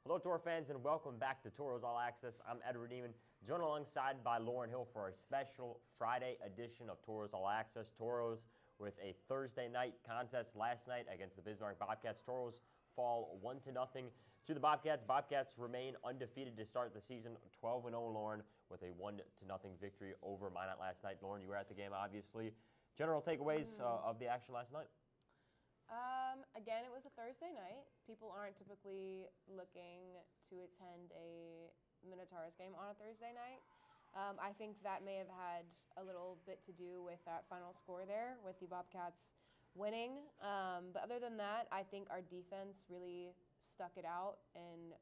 Hello, Toro fans, and welcome back to Tauros All Access. I'm Edward Nieman, joined alongside by Lauren Hill for a special Friday edition of Tauros All Access. Toros with a Thursday night contest last night against the Bismarck Bobcats. Toros fall 1-0 to the Bobcats. Bobcats remain undefeated to start the season, 12-0, Lauren, with a 1-0 victory over Minot last night. Lauren, you were at the game, obviously. General takeaways of the action last night? Again, it was a Thursday night. People aren't typically looking to attend a Minotaurus game on a Thursday night. I think that may have had a little bit to do with that final score there, with the Bobcats winning. But other than that, I think our defense really stuck it out and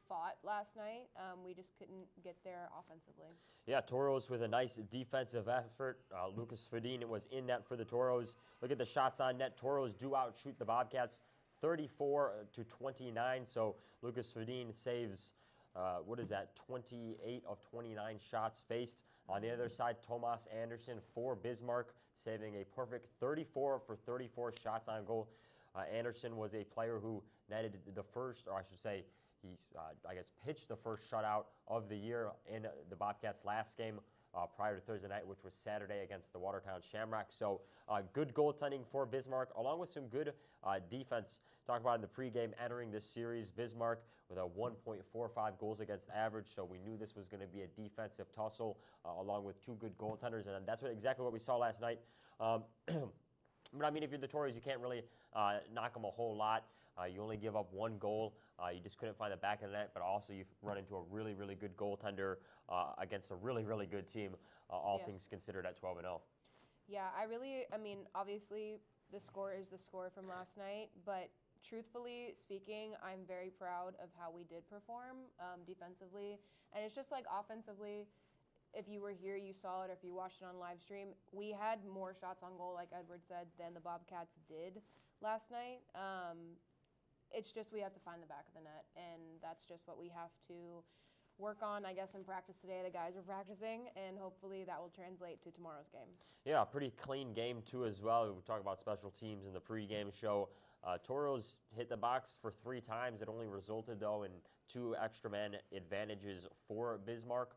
fought last night. We just couldn't get there offensively. Yeah, Toros with a nice defensive effort. Lucas Fadin was in net for the Toros. Look at the shots on net. Toros do outshoot the Bobcats 34-29. So Lucas Fadin saves, 28 of 29 shots faced. On the other side, Tomas Anderson for Bismarck, saving a perfect 34 for 34 shots on goal. Anderson was a player who netted the first, or I should say, he's, pitched the first shutout of the year in the Bobcats' last game prior to Thursday night, which was Saturday against the Watertown Shamrocks. So good goaltending for Bismarck, along with some good defense. Talk about in the pregame entering this series, Bismarck with a 1.45 goals against average. So we knew this was going to be a defensive tussle, along with two good goaltenders, and that's exactly what we saw last night. But I mean, if you're the Toros, you can't really knock them a whole lot. You only give up one goal. You just couldn't find the back of the net, but also you've run into a really, really good goaltender against a really, really good team, all things considered at 12-0. Yeah, obviously the score is the score from last night, but truthfully speaking, I'm very proud of how we did perform defensively. And it's just like offensively, if you were here, you saw it, or if you watched it on live stream, we had more shots on goal, like Edward said, than the Bobcats did last night. It's just we have to find the back of the net, and that's just what we have to work on, I guess, in practice today. The guys are practicing, and hopefully that will translate to tomorrow's game. Yeah, pretty clean game, too, as well. We talk about special teams in the pregame show. Toros hit the box for 3 times. It only resulted, though, in 2 extra man advantages for Bismarck.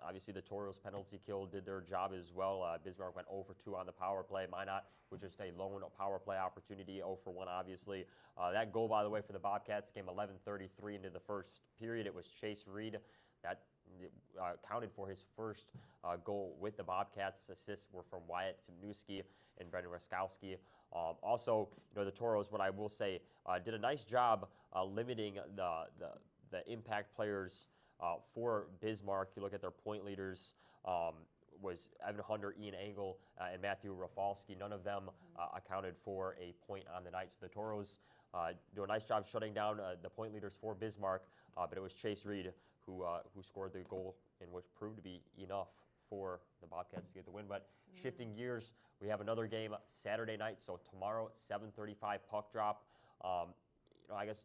Obviously, the Toros penalty kill did their job as well. Bismarck went 0 for 2 on the power play. Minot with just a lone power play opportunity, 0 for 1, obviously. That goal, by the way, for the Bobcats came 11:33 into the first period. It was Chase Reed that counted for his first goal with the Bobcats. Assists were from Wyatt Timnewski and Brendan Raskowski. Also, the Toros, what I will say, did a nice job limiting the impact players for Bismarck. You look at their point leaders, was Evan Hunter, Ian Engel, and Matthew Rafalski. None of them accounted for a point on the night. So the Toros do a nice job shutting down the point leaders for Bismarck, but it was Chase Reed who scored the goal, in which proved to be enough for the Bobcats to get the win. But shifting gears, we have another game Saturday night. So tomorrow, 7:35 puck drop. I guess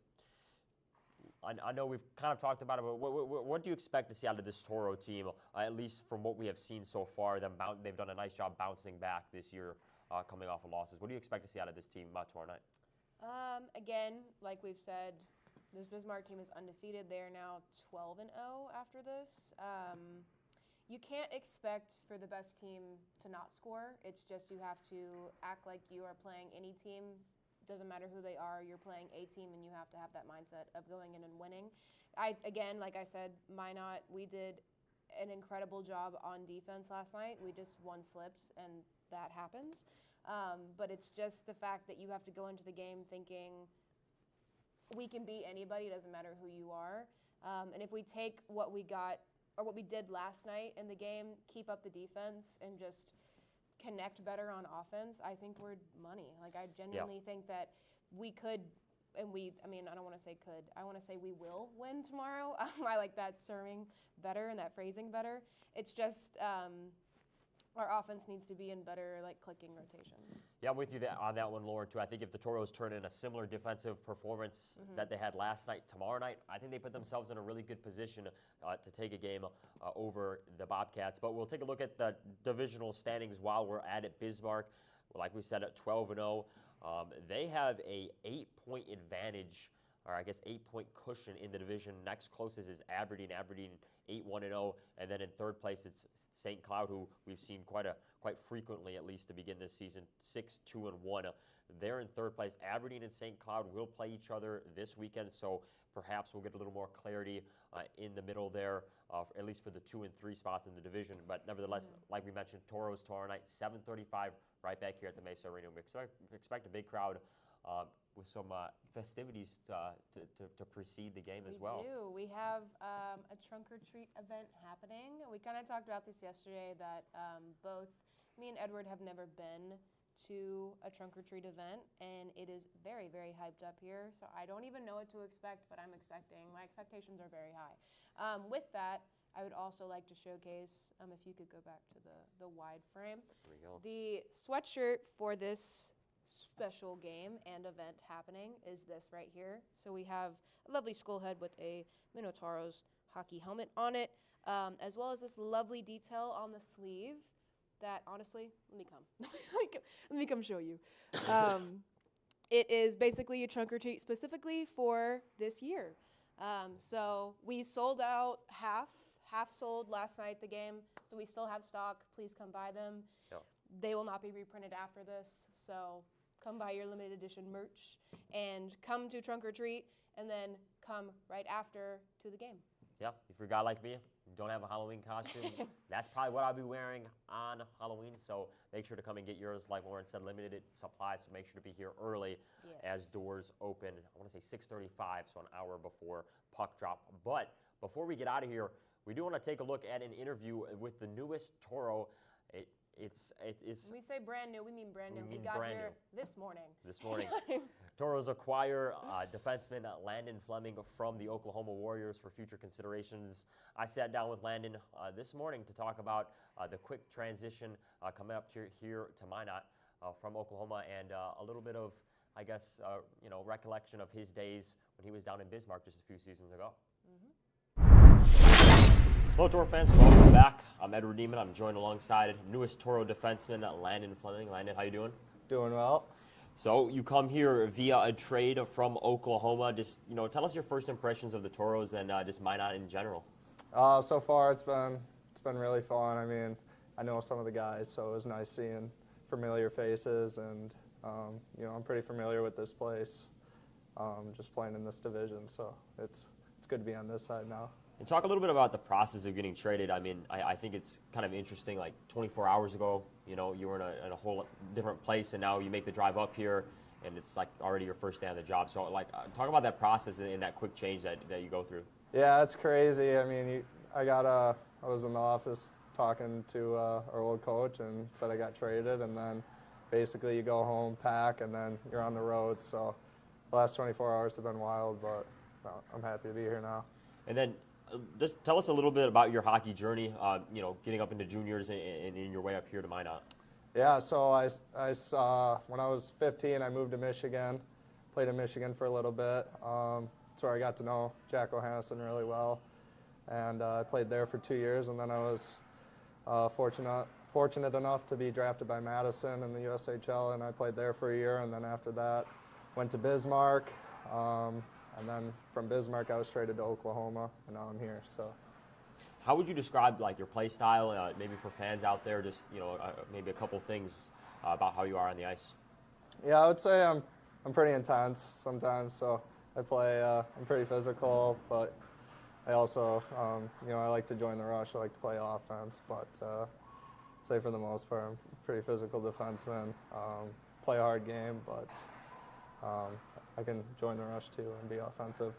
I know we've kind of talked about it, but what do you expect to see out of this Toro team, at least from what we have seen so far? They've done a nice job bouncing back this year, coming off of losses. What do you expect to see out of this team tomorrow night? Again, like we've said, this Bismarck team is undefeated. They are now 12-0 after this. You can't expect for the best team to not score. It's just you have to act like you are playing any team. Doesn't matter who they are, you're playing a team, and you have to have that mindset of going in and winning. Again, like I said, Minot, we did an incredible job on defense last night. We just one slipped, and that happens. But it's just the fact that you have to go into the game thinking we can beat anybody, it doesn't matter who you are. And if we take what we got, or what we did last night in the game, keep up the defense, and just connect better on offense, I think we're money. Like, I genuinely think that we could, and I don't want to say could, I want to say we will win tomorrow. I like that terming better and that phrasing better. It's just our offense needs to be in better, clicking rotations. Yeah, I'm with you on that one, Lauren, too. I think if the Toros turn in a similar defensive performance that they had last night, tomorrow night, I think they put themselves in a really good position to take a game over the Bobcats. But we'll take a look at the divisional standings while we're at it. Bismarck, like we said, at 12-0. They have a 8-point advantage or I guess 8-point cushion in the division. Next closest is Aberdeen. Aberdeen 8-1-0, and then in third place it's St. Cloud, who we've seen quite frequently, at least to begin this season, 6-2-1. They're in third place. Aberdeen and St. Cloud will play each other this weekend, so perhaps we'll get a little more clarity in the middle there, at least for the 2 and 3 spots in the division. But nevertheless, like we mentioned, Tauros tomorrow night, 7:35, right back here at the Mesa Arena. We expect a big crowd with some festivities to precede the game as well. We do. We have a trunk or treat event happening. We kind of talked about this yesterday, that both me and Edward have never been to a trunk or treat event, and it is very, very hyped up here. So I don't even know what to expect, but I'm expecting. My expectations are very high. With that, I would also like to showcase, if you could go back to the wide frame, There we go. the sweatshirt for this special game and event happening is this right here. So we have a lovely skull head with a Minotauros hockey helmet on it, as well as this lovely detail on the sleeve that, honestly, let me come show you. It is basically a trunk or treat specifically for this year. So we sold out half sold last night at the game, so we still have stock. Please come buy them. Yep. They will not be reprinted after this, so come buy your limited edition merch and come to trunk or treat, and then come right after to the game. Yeah, if you're a guy like me, you don't have a Halloween costume, that's probably what I'll be wearing on Halloween. So make sure to come and get yours. Like Lauren said, limited supply, so make sure to be here early as doors open. I want to say 6:35, so an hour before puck drop. But before we get out of here, we do want to take a look at an interview with the newest Toro. It's When we say brand new, we mean brand new. We mean got brand here new. this morning. This morning. Toros acquire defenseman Landon Fleming from the Oklahoma Warriors for future considerations. I sat down with Landon this morning to talk about the quick transition coming up here to Minot from Oklahoma, and a little bit of, I guess, recollection of his days when he was down in Bismarck just a few seasons ago. Hello, Toro fans. Welcome back. I'm Edward Nieman. I'm joined alongside newest Toro defenseman Landon Fleming. Landon, how you doing? Doing well. So you come here via a trade from Oklahoma. Just tell us your first impressions of the Toros and just Minot in general. So far, it's been really fun. I mean, I know some of the guys, so it was nice seeing familiar faces, and I'm pretty familiar with this place, just playing in this division. So it's good to be on this side now. And talk a little bit about the process of getting traded. I mean, I think it's kind of interesting. Like 24 hours ago, you were in a whole different place, and now you make the drive up here, and it's like already your first day on the job. So, talk about that process and that quick change that you go through. Yeah, it's crazy. I mean, I was in the office talking to our old coach and said I got traded, and then basically you go home, pack, and then you're on the road. So the last 24 hours have been wild, but I'm happy to be here now. And then just tell us a little bit about your hockey journey, getting up into juniors and in your way up here to Minot. Yeah, so I when I was 15, I moved to Michigan, played in Michigan for a little bit. That's where I got to know Jack O'Hanson really well, and I played there for 2 years, and then I was fortunate enough to be drafted by Madison in the USHL, and I played there for a year, and then after that went to Bismarck. And then from Bismarck, I was traded to Oklahoma, and now I'm here. So, how would you describe your play style, maybe for fans out there? Just maybe a couple things about how you are on the ice. Yeah, I would say I'm pretty intense sometimes. So I play. I'm pretty physical, but I also I like to join the rush. I like to play offense, but say for the most part, I'm a pretty physical defenseman. Play a hard game, but I can join the rush too and be offensive.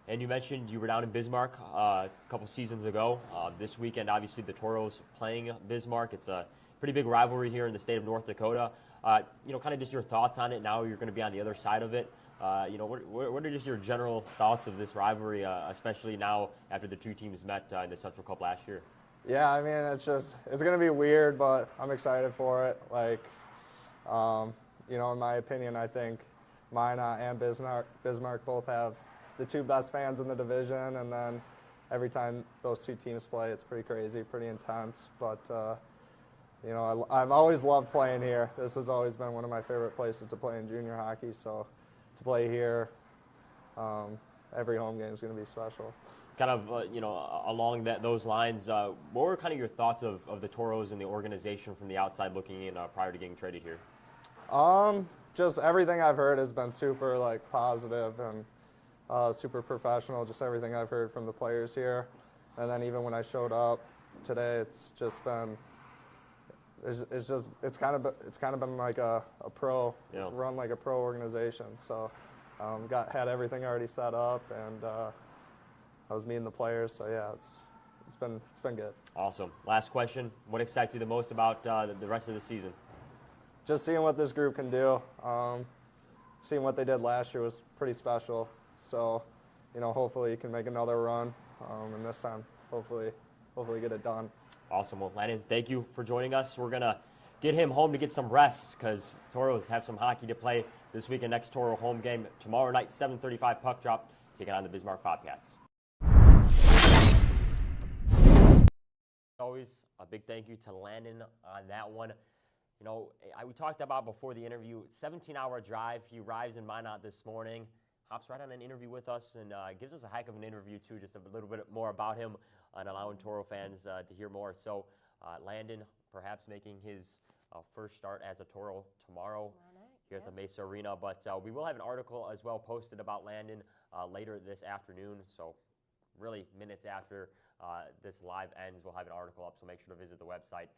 And you mentioned you were down in Bismarck a couple seasons ago. This weekend, obviously, the Toros playing Bismarck. It's a pretty big rivalry here in the state of North Dakota. Kind of just your thoughts on it. Now you're going to be on the other side of it. What are just your general thoughts of this rivalry, especially now after the two teams met in the Central Cup last year? Yeah, I mean, it's going to be weird, but I'm excited for it. In my opinion, I think Minot and Bismarck both have the two best fans in the division, and then every time those two teams play, it's pretty crazy, pretty intense. But I've always loved playing here. This has always been one of my favorite places to play in junior hockey. So to play here, every home game is going to be special. Kind of, along those lines, what were kind of your thoughts of the Tauros and the organization from the outside looking in prior to getting traded here? Just everything I've heard has been super positive and super professional. Just everything I've heard from the players here, and then even when I showed up today, it's just been it's kind of been like a pro run, like a pro organization. So had everything already set up, and I was meeting the players. So yeah, it's been good. Awesome. Last question: what excites you the most about the rest of the season? Just seeing what this group can do. Seeing what they did last year was pretty special. So, hopefully you can make another run, and this time, hopefully get it done. Awesome. Well, Landon, thank you for joining us. We're going to get him home to get some rest because Toros have some hockey to play this weekend. Next Toro home game tomorrow night, 7:35 puck drop, taking on the Bismarck Bobcats. Always a big thank you to Landon on that one. We talked about before the interview, 17-hour drive. He arrives in Minot this morning, hops right on an interview with us, and gives us a heck of an interview, too, just a little bit more about him and allowing Toro fans to hear more. So, Landon perhaps making his first start as a Toro tomorrow here at the Mesa Arena. But we will have an article as well posted about Landon later this afternoon. So, really, minutes after this live ends, we'll have an article up. So, make sure to visit the website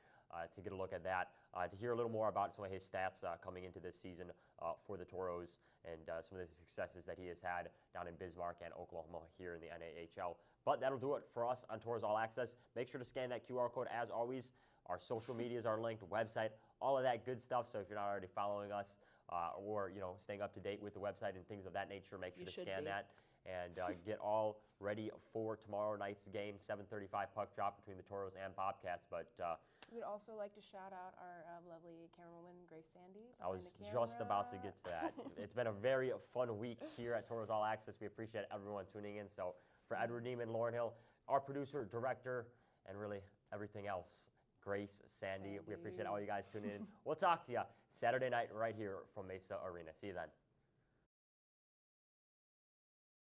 to get a look at that, to hear a little more about some of his stats coming into this season for the Toros and some of the successes that he has had down in Bismarck and Oklahoma here in the NAHL. But that'll do it for us on Tauros All Access. Make sure to scan that QR code as always. Our social medias are linked, website, all of that good stuff. So if you're not already following us or staying up to date with the website and things of that nature, make sure to scan that and get all ready for tomorrow night's game, 7:35 puck drop between the Toros and Bobcats. But we'd also like to shout out our lovely camerawoman, Grace Sandy. I was just about to get to that. It's been a very fun week here at Tauros All Access. We appreciate everyone tuning in. So for Edward Nieman, Lauren Hill, our producer, director, and really everything else, Grace, Sandy, we appreciate all you guys tuning in. We'll talk to you Saturday night right here from Mesa Arena. See you then.